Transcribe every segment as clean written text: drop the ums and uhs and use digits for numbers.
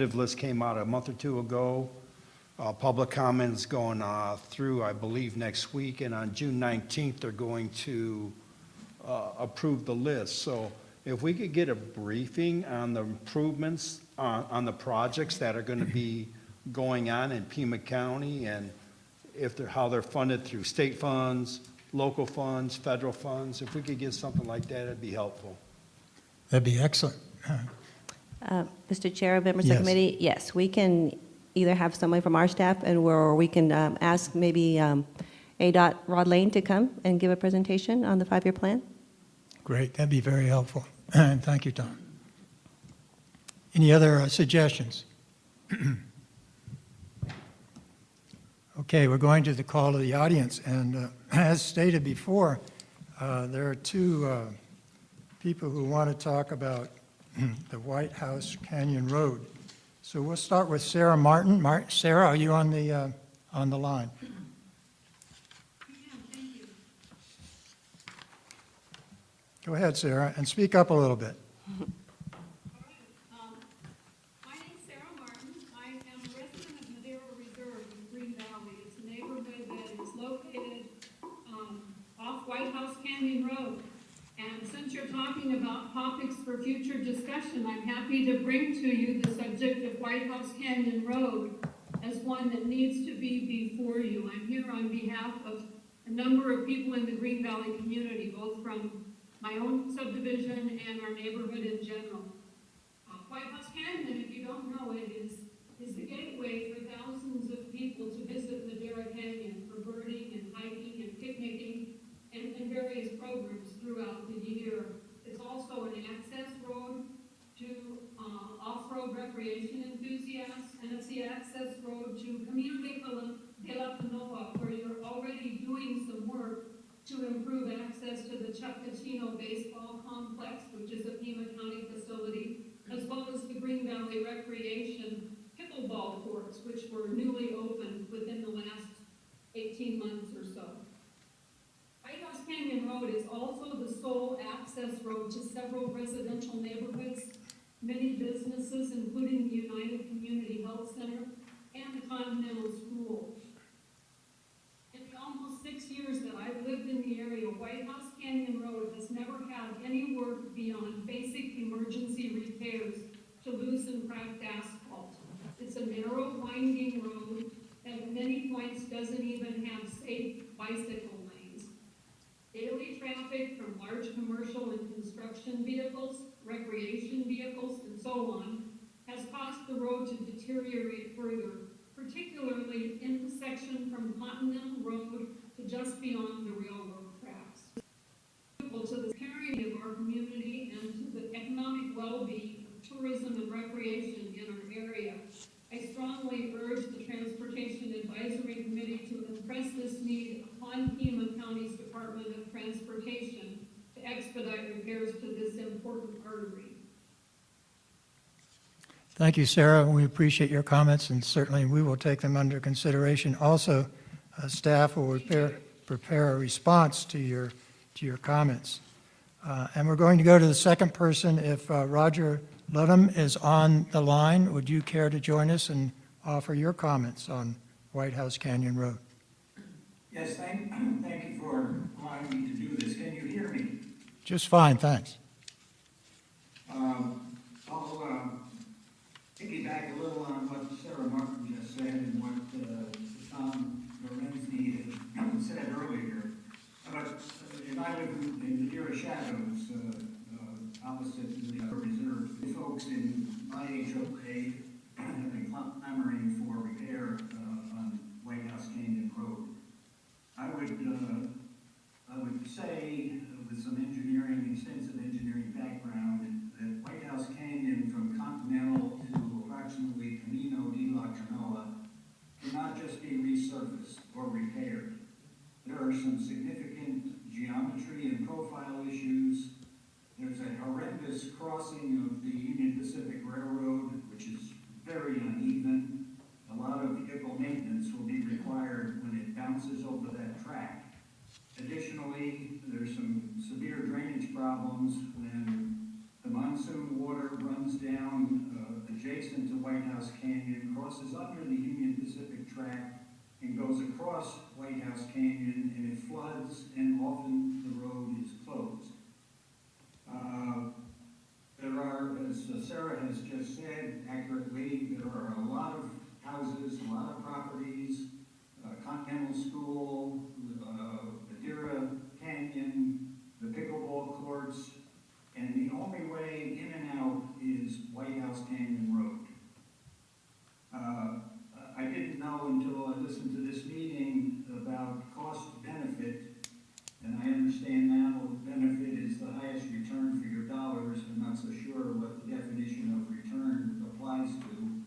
tentative list came out a month or two ago. Public comments going through, I believe, next week, and on June 19th, they're going to approve the list. So if we could get a briefing on the improvements on the projects that are going to be going on in Pima County, and how they're funded through state funds, local funds, federal funds, if we could get something like that, it'd be helpful. That'd be excellent. Mr. Chair, members of Yes. the committee, yes, we can either have somebody from our staff, or we can ask maybe ADOT Rod Lane to come and give a presentation on the 5-year plan. Great, that'd be very helpful. And thank you, Tom. Any other suggestions? Okay, we're going to the call of the audience, and as stated before, there are two people who want to talk about the White House Canyon Road. So we'll start with Sarah Martin. Sarah, are you on the line? Yeah, thank you. Go ahead, Sarah, and speak up a little bit. All right. My name's Sarah Martin. I am a resident of Madera Reserve in Green Valley. It's a neighborhood that is located off White House Canyon Road. And since you're talking about topics for future discussion, I'm happy to bring to you the subject of White House Canyon Road as one that needs to be before you. I'm here on behalf of a number of people in the Green Valley community, both from my own subdivision and our neighborhood in general. White House Canyon, if you don't know it, is the gateway for thousands of people to visit Madera Canyon for birding and hiking and picnicking and various programs throughout the year. It's also an access road to off-road recreation enthusiasts, and it's the access road to Camino de la Panoa, where you're already doing some work to improve access to the Chuckatino Baseball Complex, which is a Pima County facility, as well as the Green Valley Recreation pickleball courts, which were newly opened within the last 18 months or so. White House Canyon Road is also the sole access road to several residential neighborhoods, many businesses, including the United Community Health Center and the Continental School. In the almost 6 years that I've lived in the area, White House Canyon Road has never had any work beyond basic emergency repairs to loosen cracked asphalt. It's a narrow, winding road that at many points doesn't even have safe bicycle lanes. Daily traffic from large commercial and construction vehicles, recreation vehicles, and so on has caused the road to deteriorate further, particularly in the section from Continental Road to just beyond the railroad tracks. To the prosperity of our community and to the economic well-being of tourism and recreation in our area, I strongly urge the Transportation Advisory Committee to impress this need upon Pima County's Department of Transportation to expedite repairs to this important artery. Thank you, Sarah. We appreciate your comments, and certainly we will take them under consideration. Also, staff will prepare a response to your comments. And we're going to go to the second person. If Roger Ludham is on the line, would you care to join us and offer your comments on White House Canyon Road? Yes, thank you for allowing me to do this. Can you hear me? Just fine, thanks. I'll piggyback a little on what Sarah Martin just said and what Tom Lorenzini had said earlier. But I live in the Madera Shadows, opposite the reserve. The folks in my HOA have been clamoring for repair on White House Canyon Road. I would say, with some extensive engineering background, that White House Canyon from Continental to approximately Camino de la Panoa cannot just be resurfaced or repaired. There are some significant geometry and profile issues. There's a horrendous crossing of the Union Pacific Railroad, which is very uneven. A lot of vehicle maintenance will be required when it bounces over that track. Additionally, there's some severe drainage problems when the monsoon water runs down the adjacent to White House Canyon, crosses under the Union Pacific Tract, and goes across White House Canyon, and it floods, and often the road is closed. There are, as Sarah has just said accurately, there are a lot of houses, a lot of properties, Continental School, Madeira Canyon, the pickleball courts, and the only way in and out is White House Canyon Road. I didn't know until I listened to this meeting about cost benefit, and I understand now the benefit is the highest return for your dollars. I'm not so sure what the definition of return applies to.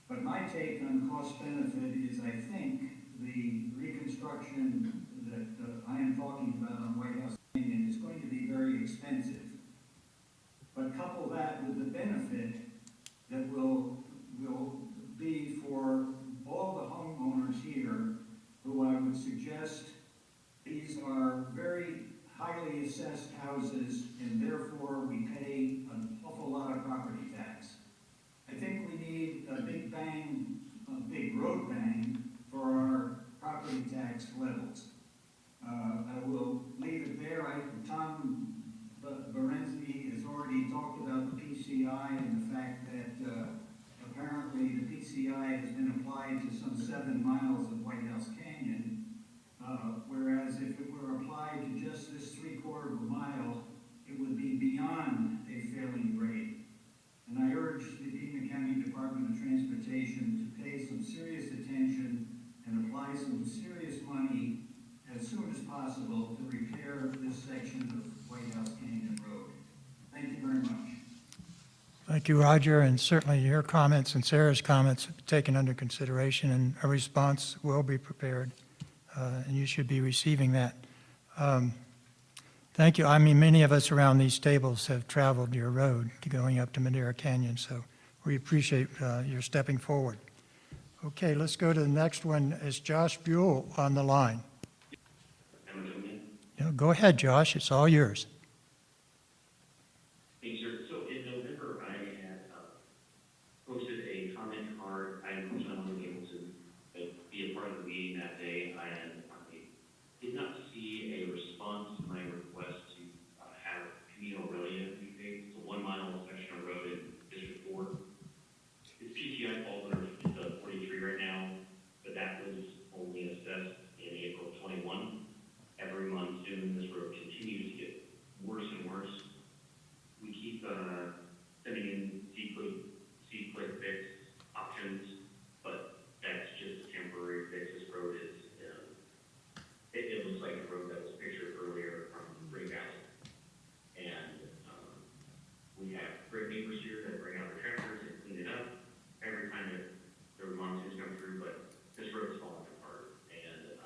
But my take on cost benefit is I think the reconstruction that I am talking about on White House Canyon is going to be very expensive. But couple that with the benefit that will be for all the homeowners here, who I would suggest these are very highly assessed houses, and therefore we pay an awful lot of property tax. I think we need a big bang, a big road bang for our property tax levels. I will leave it there. Tom Berenzzi has already talked about the PCI and the fact that apparently the PCI has been applied to some 7 miles of White House Canyon, whereas if it were applied to just this 3/4 of a mile, it would be beyond a failing rate. And I urge the Pima County Department of Transportation to pay some serious attention and apply some serious money as soon as possible to repair this section of White House Canyon Road. Thank you very much. Thank you, Roger, and certainly your comments and Sarah's comments have been taken under consideration, and a response will be prepared, and you should be receiving that. Thank you. I mean, many of us around these tables have traveled your road going up to Madeira Canyon, so we appreciate your stepping forward. Okay, let's go to the next one. Is Josh Buell on the line? Yeah, go ahead, Josh. It's all yours. Thanks, sir. So in November, I had posted a comment card. I unfortunately wasn't able to be a part of the meeting that day, and I did not see a response to my request to have Camino Aurelia be paved. It's a 1 mile section of road in District 4. Its PCI falls under 43 right now, but that was only assessed in April 21. Every monsoon, this road continues to get worse and worse. We keep sending in C-click fix options, but that's just a temporary fix. This road is, it looks like the road that was pictured earlier from Ray Valley. And we have great neighbors here that bring out their tractors and clean it up every time that the monsoons come through, but this road's falling apart. And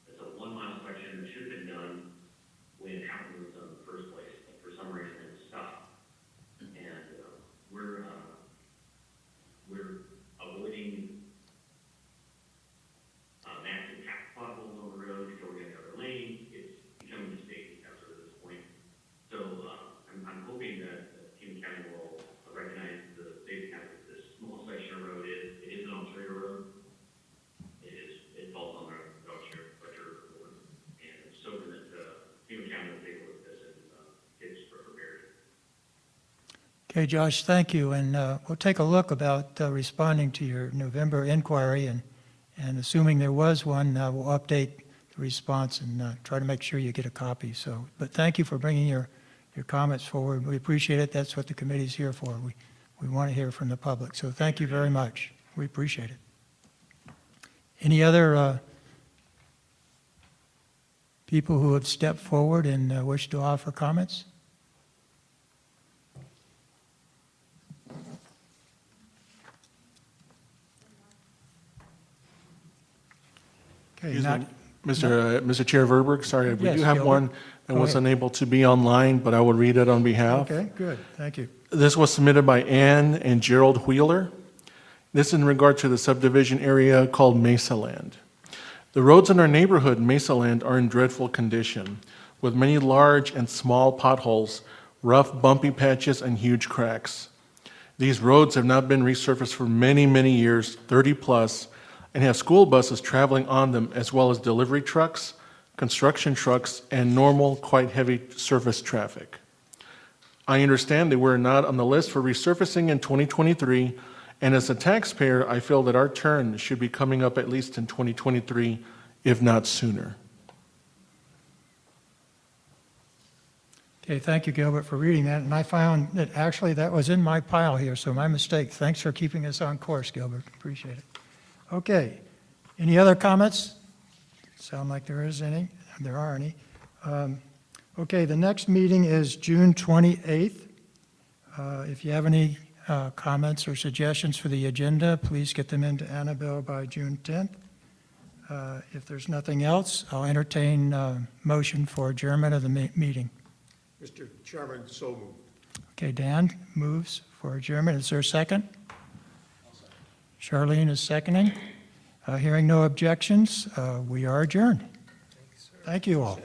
it's a 1 mile section that should have been done when Houghton was done in the first place, but for some reason it stopped. And we're avoiding massive potholes on the road to go in another lane. It's becoming a safety hazard at this point. So I'm hoping that Pima County will recognize the safety hazard this small section of road is. It is an Ontario road. It falls on our Dodge River, and it's so that Pima County will take a look at this and get it prepared. Okay, Josh, thank you, and we'll take a look about responding to your November inquiry, and assuming there was one, we'll update the response and try to make sure you get a copy. So, but thank you for bringing your comments forward. We appreciate it. That's what the committee's here for. We want to hear from the public. So thank you very much. We appreciate it. Any other people who have stepped forward and wish to offer comments? Okay, not, Mr. Chair Verberg, sorry, we Yes, do have Gilbert. one that Go was ahead. unable to be online, but I will read it on behalf. okay, good. Thank you. This was submitted by Ann and Gerald Wheeler. This is in regard to the subdivision area called Mesa Land. The roads in our neighborhood, Mesa Land, are in dreadful condition, with many large and small potholes, rough, bumpy patches, and huge cracks. These roads have not been resurfaced for many, many years, 30 plus, and have school buses traveling on them, as well as delivery trucks, construction trucks, and normal, quite heavy surface traffic. I understand they were not on the list for resurfacing in 2023, and as a taxpayer, I feel that our turn should be coming up at least in 2023, if not sooner. Okay, thank you, Gilbert, for reading that, and I found that actually that was in my pile here, so my mistake. Thanks for keeping us on course, Gilbert, appreciate it. Okay, any other comments? Sound like there are any. Okay, the next meeting is June 28th. If you have any comments or suggestions for the agenda, please get them into Annabelle by June 10th. If there's nothing else, I'll entertain motion for adjournment of the meeting. Mr. Chairman, so moved. Okay, Dan moves for adjournment. Is there a second? Charlene is seconding. Hearing no objections, we are adjourned. Thank you all.